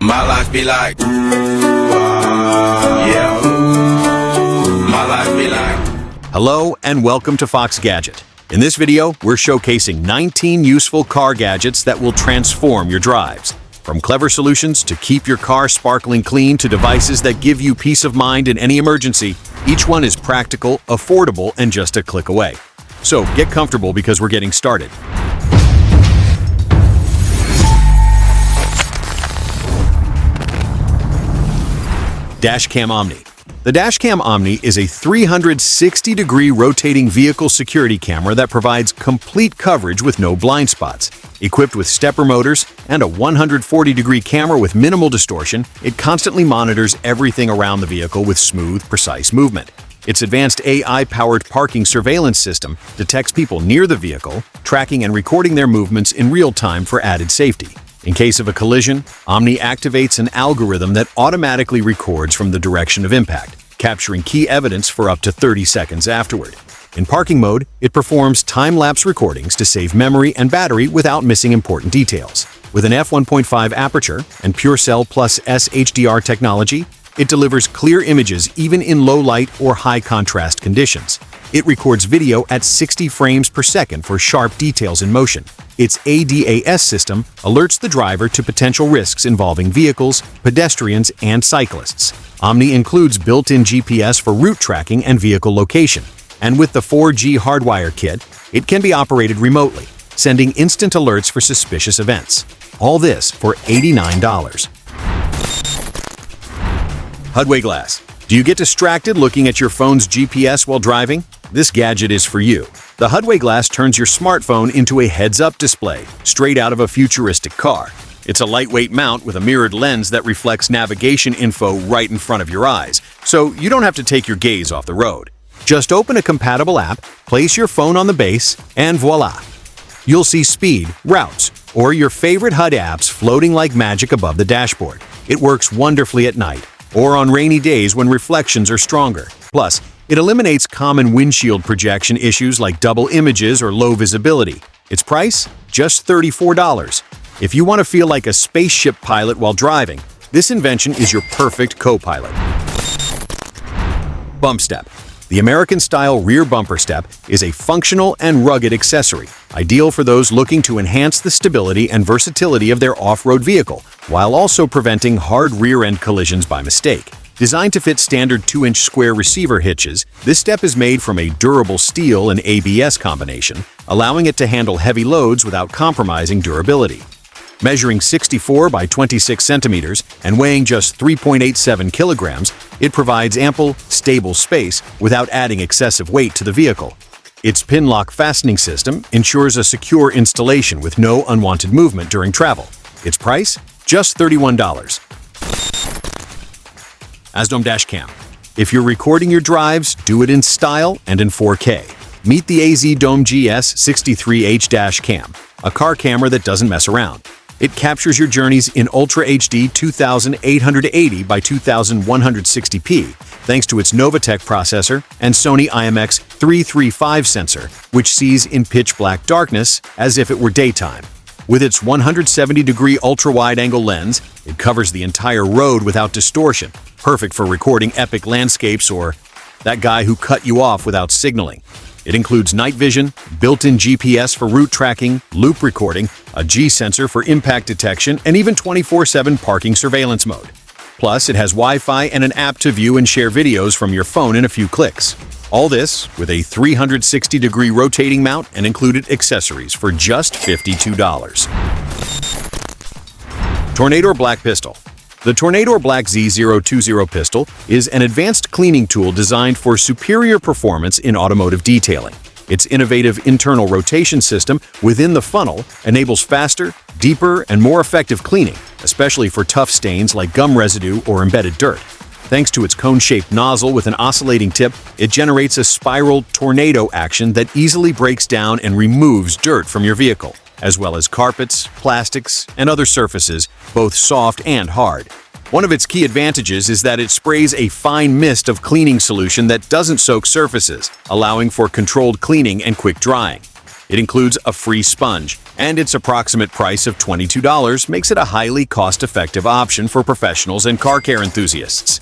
My life be like, yeah. My life be like. Hello and welcome to Fox Gadget. In this video, we're showcasing 19 useful car gadgets that will transform your drives. From clever solutions to keep your car sparkling clean to devices that give you peace of mind in any emergency, each one is practical, affordable, and just a click away. So get comfortable because we're getting started. Dash Cam Omni. The Dash Cam Omni is a 360-degree rotating vehicle security camera that provides complete coverage with no blind spots. Equipped with stepper motors and a 140-degree camera with minimal distortion, it constantly monitors everything around the vehicle with smooth, precise movement. Its advanced AI-powered parking surveillance system detects people near the vehicle, tracking and recording their movements in real time for added safety. In case of a collision, Omni activates an algorithm that automatically records from the direction of impact, capturing key evidence for up to 30 seconds afterward. In parking mode, it performs time-lapse recordings to save memory and battery without missing important details. With an f1.5 aperture and PureCell Plus S HDR technology, it delivers clear images even in low light or high contrast conditions. It records video at 60 frames per second for sharp details in motion. Its ADAS system alerts the driver to potential risks involving vehicles, pedestrians, and cyclists. Omni includes built-in GPS for route tracking and vehicle location. And with the 4G hardwire kit, it can be operated remotely, sending instant alerts for suspicious events. All this for $89. HUDWAY Glass. Do you get distracted looking at your phone's GPS while driving? This gadget is for you. The HUDWAY Glass turns your smartphone into a heads-up display, straight out of a futuristic car. It's a lightweight mount with a mirrored lens that reflects navigation info right in front of your eyes, so you don't have to take your gaze off the road. Just open a compatible app, place your phone on the base, and voila! You'll see speed, routes, or your favorite HUD apps floating like magic above the dashboard. It works wonderfully at night, or on rainy days when reflections are stronger. Plus, it eliminates common windshield projection issues like double images or low visibility. Its price? Just $34. If you want to feel like a spaceship pilot while driving, this invention is your perfect co-pilot. BumbStep. The American-style rear bumper step is a functional and rugged accessory, ideal for those looking to enhance the stability and versatility of their off-road vehicle, while also preventing hard rear-end collisions by mistake. Designed to fit standard 2-inch square receiver hitches, this step is made from a durable steel and ABS combination, allowing it to handle heavy loads without compromising durability. Measuring 64 by 26 centimeters and weighing just 3.87 kilograms, it provides ample, stable space without adding excessive weight to the vehicle. Its pin-lock fastening system ensures a secure installation with no unwanted movement during travel. Its price? Just $31. AZDOME Dash Cam. If you're recording your drives, do it in style and in 4K. Meet the AZDOME GS63H Dash Cam, a car camera that doesn't mess around. It captures your journeys in Ultra HD 2880 by 2160p thanks to its Novatech processor and Sony IMX335 sensor, which sees in pitch black darkness as if it were daytime. With its 170-degree ultra-wide-angle lens, it covers the entire road without distortion, perfect for recording epic landscapes or that guy who cut you off without signaling. It includes night vision, built-in GPS for route tracking, loop recording, a G-sensor for impact detection, and even 24/7 parking surveillance mode. Plus, it has Wi-Fi and an app to view and share videos from your phone in a few clicks. All this with a 360-degree rotating mount and included accessories for just $52. Tornador Black Pistol. The Tornador Black Z020 pistol is an advanced cleaning tool designed for superior performance in automotive detailing. Its innovative internal rotation system within the funnel enables faster, deeper, and more effective cleaning, especially for tough stains like gum residue or embedded dirt. Thanks to its cone-shaped nozzle with an oscillating tip, it generates a spiral tornado action that easily breaks down and removes dirt from your vehicle, as well as carpets, plastics, and other surfaces, both soft and hard. One of its key advantages is that it sprays a fine mist of cleaning solution that doesn't soak surfaces, allowing for controlled cleaning and quick drying. It includes a free sponge, and its approximate price of $22 makes it a highly cost-effective option for professionals and car care enthusiasts.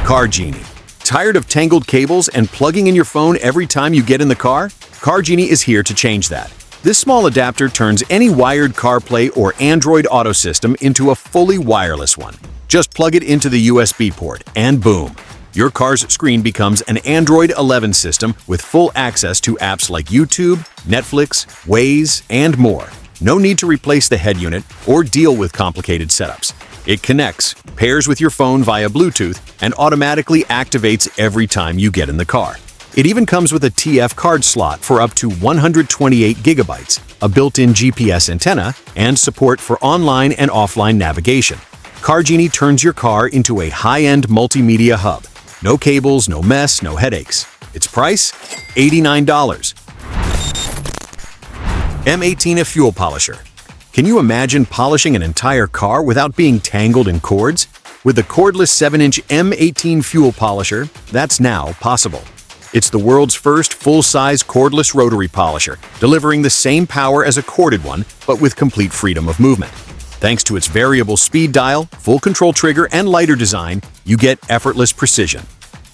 CarrGenie. Tired of tangled cables and plugging in your phone every time you get in the car? CarrGenie is here to change that. This small adapter turns any wired CarPlay or Android Auto system into a fully wireless one. Just plug it into the USB port, and boom! Your car's screen becomes an Android 11 system with full access to apps like YouTube, Netflix, Waze, and more. No need to replace the head unit or deal with complicated setups. It connects, pairs with your phone via Bluetooth, and automatically activates every time you get in the car. It even comes with a TF card slot for up to 128 gigabytes, a built-in GPS antenna, and support for online and offline navigation. CarrGenie turns your car into a high-end multimedia hub. No cables, no mess, no headaches. Its price? $89. M18 FUEL Polisher. Can you imagine polishing an entire car without being tangled in cords? With the cordless 7-inch M18 FUEL Polisher, that's now possible. It's the world's first full-size cordless rotary polisher, delivering the same power as a corded one, but with complete freedom of movement. Thanks to its variable speed dial, full control trigger, and lighter design, you get effortless precision.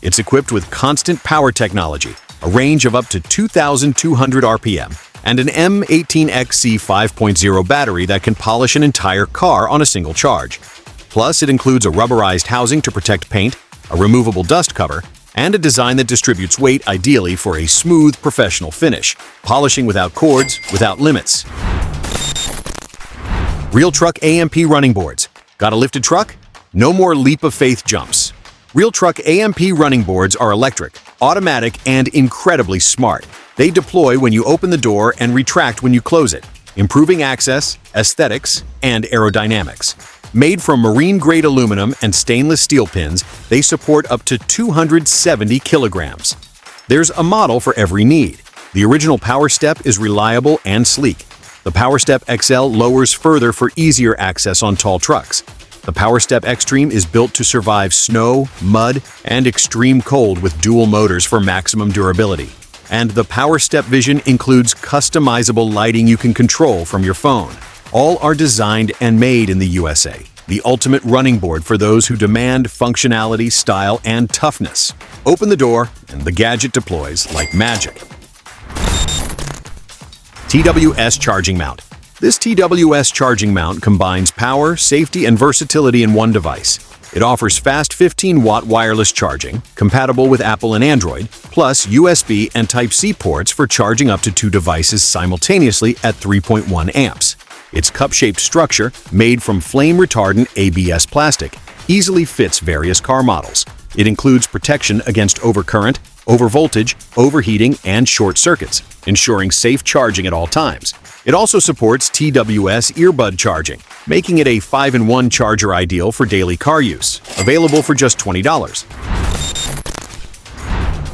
It's equipped with constant power technology, a range of up to 2,200 RPM, and an M18XC 5.0 battery that can polish an entire car on a single charge. Plus, it includes a rubberized housing to protect paint, a removable dust cover, and a design that distributes weight ideally for a smooth, professional finish. Polishing without cords, without limits. RealTruck AMP running boards. Got a lifted truck? No more leap of faith jumps. RealTruck AMP running boards are electric, automatic, and incredibly smart. They deploy when you open the door and retract when you close it, improving access, aesthetics, and aerodynamics. Made from marine-grade aluminum and stainless steel pins, they support up to 270 kilograms. There's a model for every need. The original PowerStep is reliable and sleek. The PowerStep XL lowers further for easier access on tall trucks. The PowerStep Extreme is built to survive snow, mud, and extreme cold with dual motors for maximum durability. And the PowerStep Vision includes customizable lighting you can control from your phone. All are designed and made in the USA, the ultimate running board for those who demand functionality, style, and toughness. Open the door, and the gadget deploys like magic. TWS Charging Mount. This TWS charging mount combines power, safety, and versatility in one device. It offers fast 15-watt wireless charging, compatible with Apple and Android, plus USB and Type-C ports for charging up to 2 devices simultaneously at 3.1 amps. Its cup-shaped structure, made from flame-retardant ABS plastic, easily fits various car models. It includes protection against overcurrent, overvoltage, overheating, and short circuits, ensuring safe charging at all times. It also supports TWS earbud charging, making it a 5-in-1 charger ideal for daily car use, available for just $20.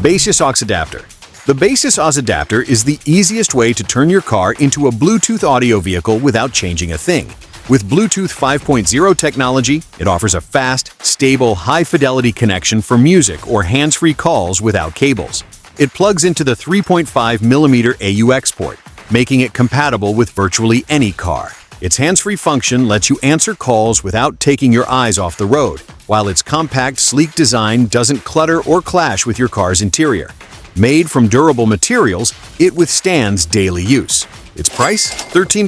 Baseus aux adapter. The Baseus aux adapter is the easiest way to turn your car into a Bluetooth audio vehicle without changing a thing. With Bluetooth 5.0 technology, it offers a fast, stable, high-fidelity connection for music or hands-free calls without cables. It plugs into the 3.5mm AUX port, making it compatible with virtually any car. Its hands-free function lets you answer calls without taking your eyes off the road, while its compact, sleek design doesn't clutter or clash with your car's interior. Made from durable materials, it withstands daily use. Its price? $13.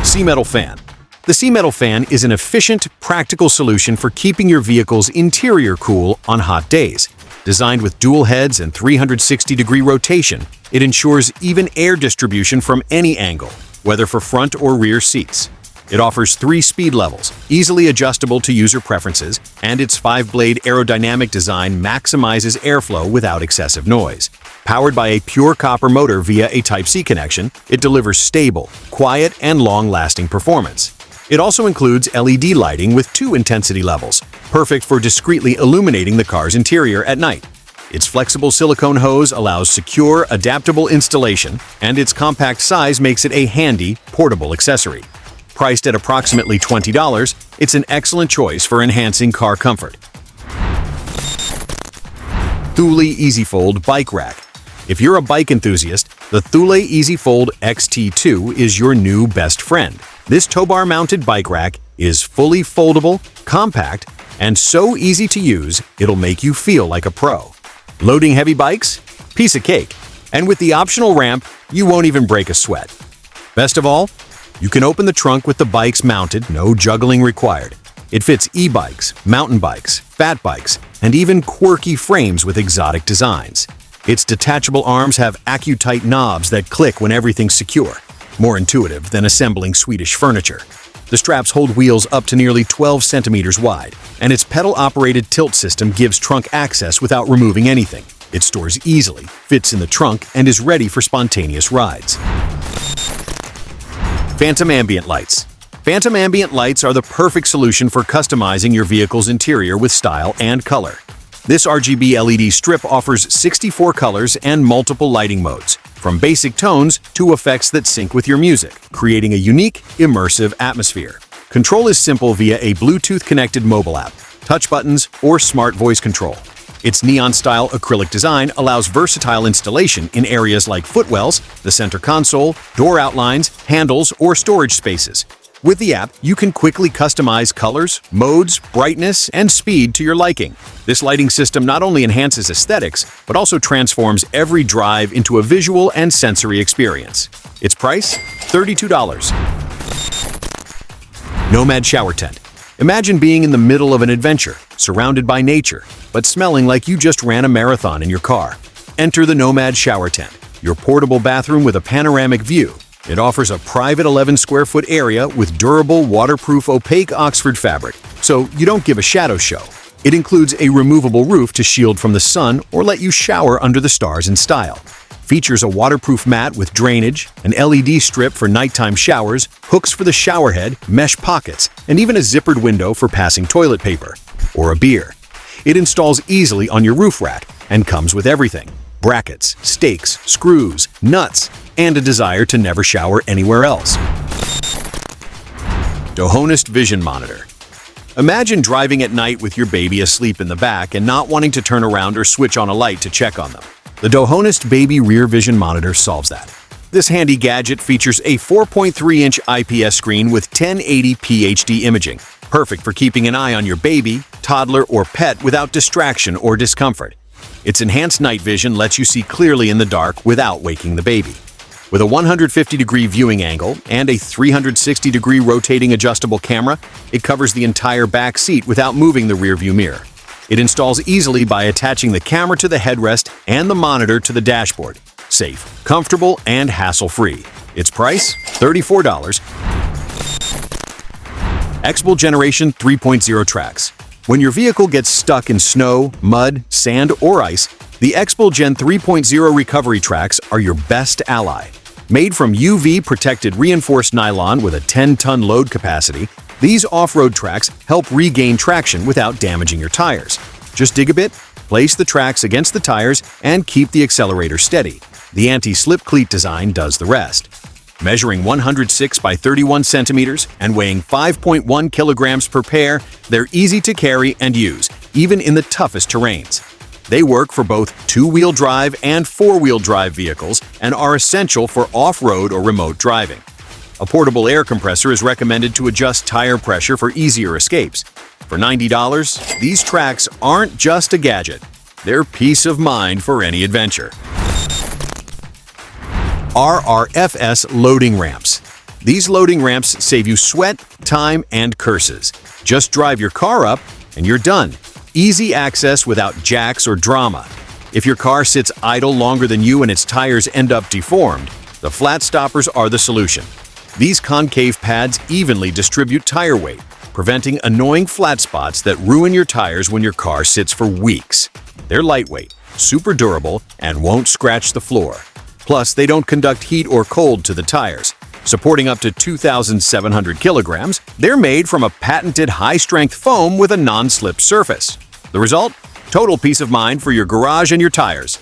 Seametal Fan. The Seametal Fan is an efficient, practical solution for keeping your vehicle's interior cool on hot days. Designed with dual heads and 360-degree rotation, it ensures even air distribution from any angle, whether for front or rear seats. It offers 3 speed levels, easily adjustable to user preferences, and its 5-blade aerodynamic design maximizes airflow without excessive noise. Powered by a pure copper motor via a Type-C connection, it delivers stable, quiet, and long-lasting performance. It also includes LED lighting with 2 intensity levels, perfect for discreetly illuminating the car's interior at night. Its flexible silicone hose allows secure, adaptable installation, and its compact size makes it a handy, portable accessory. Priced at approximately $20, it's an excellent choice for enhancing car comfort. Thule EasyFold Bike Rack. If you're a bike enthusiast, the Thule EasyFold XT2 is your new best friend. This tow bar mounted bike rack is fully foldable, compact, and so easy to use it'll make you feel like a pro. Loading heavy bikes? Piece of cake. And with the optional ramp, you won't even break a sweat. Best of all, you can open the trunk with the bikes mounted, no juggling required. It fits e-bikes, mountain bikes, fat bikes, and even quirky frames with exotic designs. Its detachable arms have AccuTight knobs that click when everything's secure, more intuitive than assembling Swedish furniture. The straps hold wheels up to nearly 12 centimeters wide, and its pedal-operated tilt system gives trunk access without removing anything. It stores easily, fits in the trunk, and is ready for spontaneous rides. Phantom Ambient Lights. Phantom Ambient Lights are the perfect solution for customizing your vehicle's interior with style and color. This RGB LED strip offers 64 colors and multiple lighting modes, from basic tones to effects that sync with your music, creating a unique, immersive atmosphere. Control is simple via a Bluetooth-connected mobile app, touch buttons, or smart voice control. Its neon-style acrylic design allows versatile installation in areas like footwells, the center console, door outlines, handles, or storage spaces. With the app, you can quickly customize colors, modes, brightness, and speed to your liking. This lighting system not only enhances aesthetics, but also transforms every drive into a visual and sensory experience. Its price? $32. Nomad Shower Tent. Imagine being in the middle of an adventure, surrounded by nature, but smelling like you just ran a marathon in your car. Enter the Nomad Shower Tent, your portable bathroom with a panoramic view. It offers a private 11-square-foot area with durable, waterproof, opaque Oxford fabric, so you don't give a shadow show. It includes a removable roof to shield from the sun or let you shower under the stars in style. Features a waterproof mat with drainage, an LED strip for nighttime showers, hooks for the shower head, mesh pockets, and even a zippered window for passing toilet paper or a beer. It installs easily on your roof rack and comes with everything: brackets, stakes, screws, nuts, and a desire to never shower anywhere else. Dohonest Vision Monitor. Imagine driving at night with your baby asleep in the back and not wanting to turn around or switch on a light to check on them. The Dohonest Baby Rear Vision Monitor solves that. This handy gadget features a 4.3-inch IPS screen with 1080p HD imaging, perfect for keeping an eye on your baby, toddler, or pet without distraction or discomfort. Its enhanced night vision lets you see clearly in the dark without waking the baby. With a 150-degree viewing angle and a 360-degree rotating adjustable camera, it covers the entire back seat without moving the rearview mirror. It installs easily by attaching the camera to the headrest and the monitor to the dashboard. Safe, comfortable, and hassle-free. Its price? $34. XBull Generation 3.0 Tracks. When your vehicle gets stuck in snow, mud, sand, or ice, the XBull Gen 3.0 recovery tracks are your best ally. Made from UV-protected reinforced nylon with a 10-ton load capacity, these off-road tracks help regain traction without damaging your tires. Just dig a bit, place the tracks against the tires, and keep the accelerator steady. The anti-slip cleat design does the rest. Measuring 106 by 31 centimeters and weighing 5.1 kilograms per pair, they're easy to carry and use, even in the toughest terrains. They work for both two-wheel drive and four-wheel drive vehicles and are essential for off-road or remote driving. A portable air compressor is recommended to adjust tire pressure for easier escapes. For $90, these tracks aren't just a gadget, they're peace of mind for any adventure. RRFS Loading Ramps. These loading ramps save you sweat, time, and curses. Just drive your car up and you're done. Easy access without jacks or drama. If your car sits idle longer than you and its tires end up deformed, the flat stoppers are the solution. These concave pads evenly distribute tire weight, preventing annoying flat spots that ruin your tires when your car sits for weeks. They're lightweight, super durable, and won't scratch the floor. Plus, they don't conduct heat or cold to the tires. Supporting up to 2,700 kilograms, they're made from a patented high-strength foam with a non-slip surface. The result? Total peace of mind for your garage and your tires.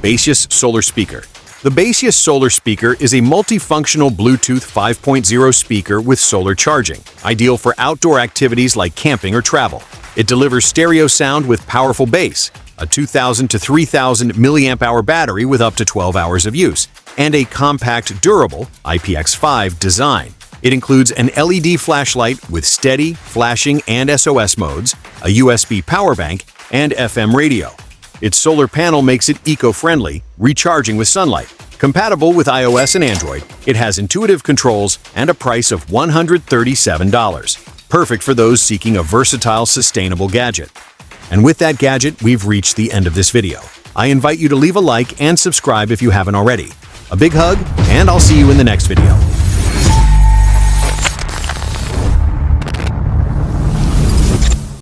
Baseus Solar Speaker. The Baseus Solar Speaker is a multifunctional Bluetooth 5.0 speaker with solar charging, ideal for outdoor activities like camping or travel. It delivers stereo sound with powerful bass, a 2,000 to 3,000 milliamp hour battery with up to 12 hours of use, and a compact, durable IPX5 design. It includes an LED flashlight with steady, flashing, and SOS modes, a USB power bank, and FM radio. Its solar panel makes it eco-friendly, recharging with sunlight. Compatible with iOS and Android, it has intuitive controls and a price of $137. Perfect for those seeking a versatile, sustainable gadget. And with that gadget, we've reached the end of this video. I invite you to leave a like and subscribe if you haven't already. A big hug, and I'll see you in the next video.